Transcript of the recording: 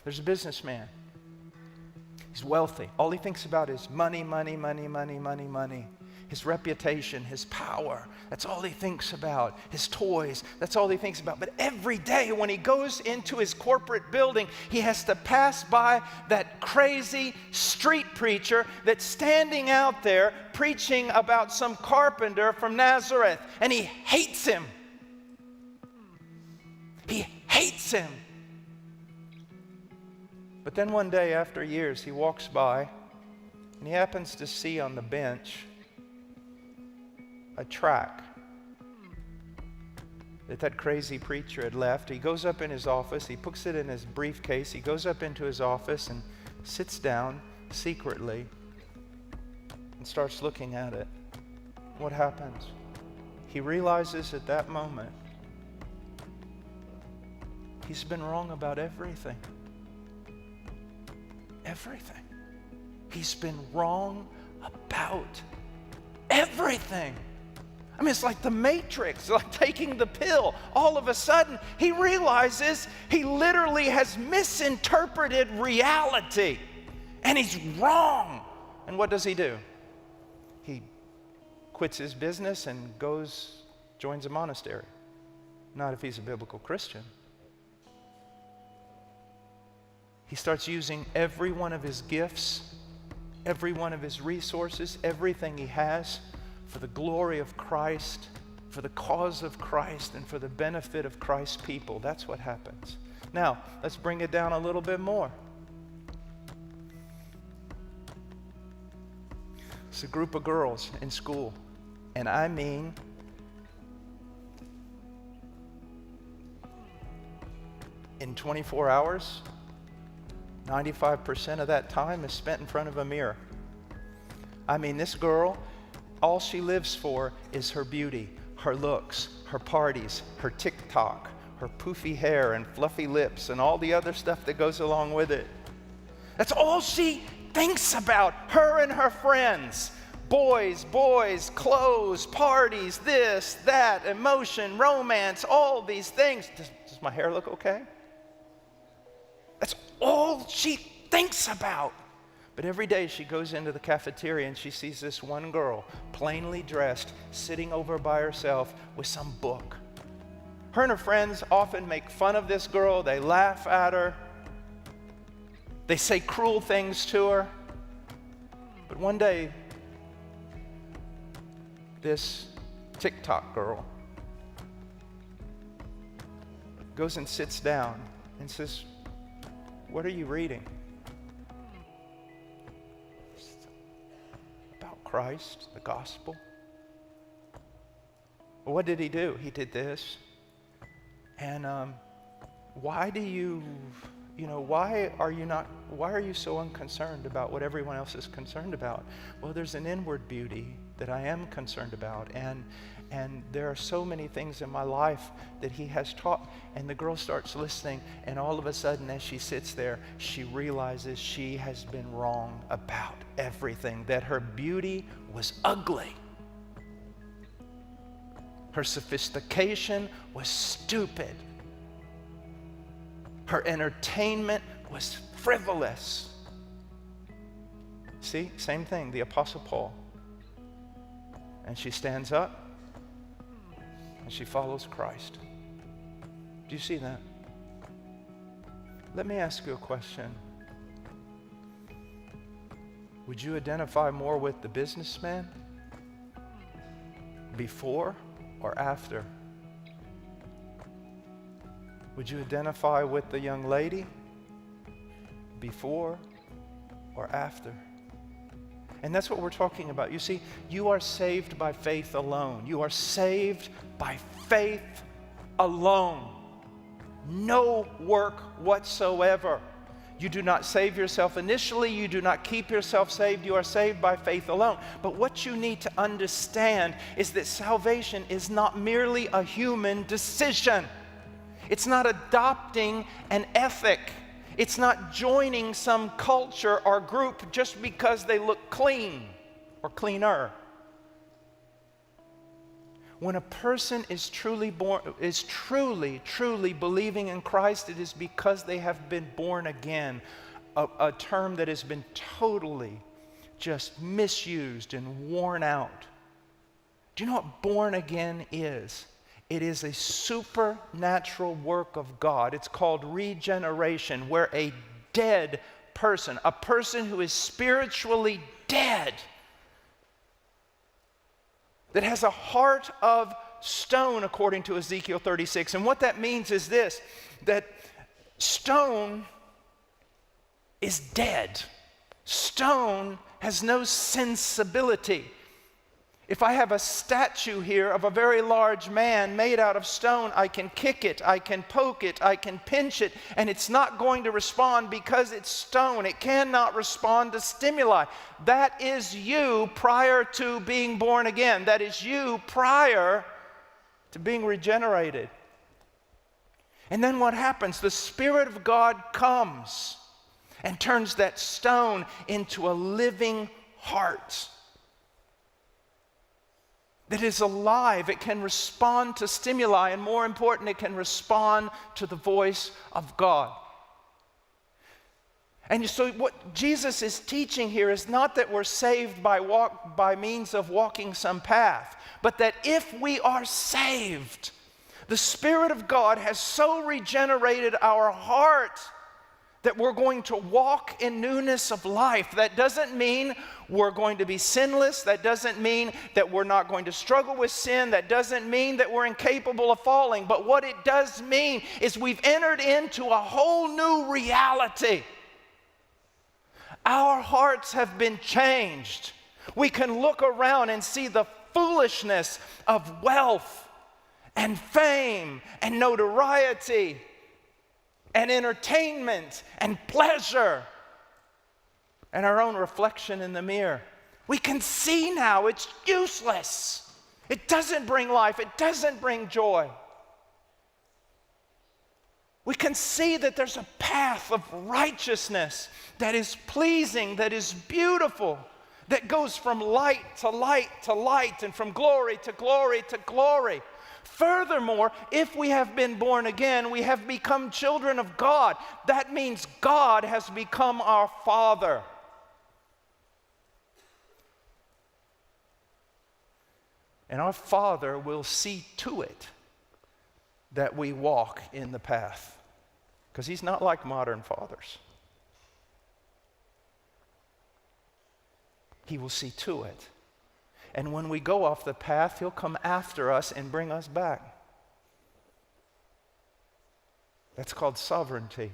There's a businessman. He's wealthy. All he thinks about is money, money, money, money, money, money. His reputation, his power, that's all he thinks about. His toys, that's all he thinks about. But every day when he goes into his corporate building, he has to pass by that crazy street preacher that's standing out there preaching about some carpenter from Nazareth. And he hates him. He hates him. But then one day after years, he walks by and he happens to see on the bench a tract that crazy preacher had left. He goes up in his office, he puts it in his briefcase, he goes up into his office and sits down secretly and starts looking at it. What happens? He realizes at that moment he's been wrong about everything. Everything. He's been wrong about everything. I mean, it's like the Matrix, like taking the pill. All of a sudden, he realizes he literally has misinterpreted reality. And he's wrong. And what does he do? He quits his business and joins a monastery. Not if he's a biblical Christian. He starts using every one of his gifts, every one of his resources, everything he has for the glory of Christ, for the cause of Christ, and for the benefit of Christ's people. That's what happens. Now, let's bring it down a little bit more. It's a group of girls in school, and I mean in 24 hours, 95% of that time is spent in front of a mirror. I mean, this girl, all she lives for is her beauty, her looks, her parties, her TikTok, her poofy hair and fluffy lips and all the other stuff that goes along with it. That's all she thinks about, her and her friends. Boys, clothes, parties, this, that, emotion, romance, all these things. Does my hair look okay? That's all she thinks about. But every day she goes into the cafeteria and she sees this one girl, plainly dressed, sitting over by herself with some book. Her and her friends often make fun of this girl. They laugh at her. They say cruel things to her. But one day, this TikTok girl goes and sits down and says, "What are you reading?" About Christ, the gospel. Well, what did he do? He did this. And why are you so unconcerned about what everyone else is concerned about? Well, there's an inward beauty that I am concerned about, and there are so many things in my life that he has taught. And the girl starts listening, and all of a sudden, as she sits there, she realizes she has been wrong about everything, that her beauty was ugly. Her sophistication was stupid. Her entertainment was frivolous. See, same thing, the Apostle Paul. And she stands up and she follows Christ. Do you see that? Let me ask you a question. Would you identify more with the businessman before or after? Would you identify with the young lady before or after? And that's what we're talking about. You see, you are saved by faith alone. You are saved by faith alone. No work whatsoever. You do not save yourself initially. You do not keep yourself saved. You are saved by faith alone. But what you need to understand is that salvation is not merely a human decision. It's not adopting an ethic. It's not joining some culture or group just because they look clean or cleaner. When a person is truly believing in Christ, it is because they have been born again, a term that has been totally just misused and worn out. Do you know what born again is? It is a supernatural work of God. It's called regeneration, where a dead person, a person who is spiritually dead, that has a heart of stone, according to Ezekiel 36. And what that means is this, that stone is dead. Stone has no sensibility. If I have a statue here of a very large man made out of stone, I can kick it, I can poke it, I can pinch it, and it's not going to respond because it's stone. It cannot respond to stimuli. That is you prior to being born again. That is you prior to being regenerated. And then what happens? The Spirit of God comes and turns that stone into a living heart that is alive. It can respond to stimuli, and more important, it can respond to the voice of God. And so what Jesus is teaching here is not that we're saved by means of walking some path, but that if we are saved, the Spirit of God has so regenerated our heart that we're going to walk in newness of life. That doesn't mean we're going to be sinless. That doesn't mean that we're not going to struggle with sin. That doesn't mean that we're incapable of falling. But what it does mean is we've entered into a whole new reality. Our hearts have been changed. We can look around and see the foolishness of wealth and fame and notoriety and entertainment and pleasure and our own reflection in the mirror. We can see now it's useless. It doesn't bring life. It doesn't bring joy. We can see that there's a path of righteousness that is pleasing, that is beautiful, that goes from light to light to light and from glory to glory to glory. Furthermore, if we have been born again, we have become children of God. That means God has become our Father. And our Father will see to it that we walk in the path, because He's not like modern fathers. He will see to it. And when we go off the path, He'll come after us and bring us back. That's called sovereignty.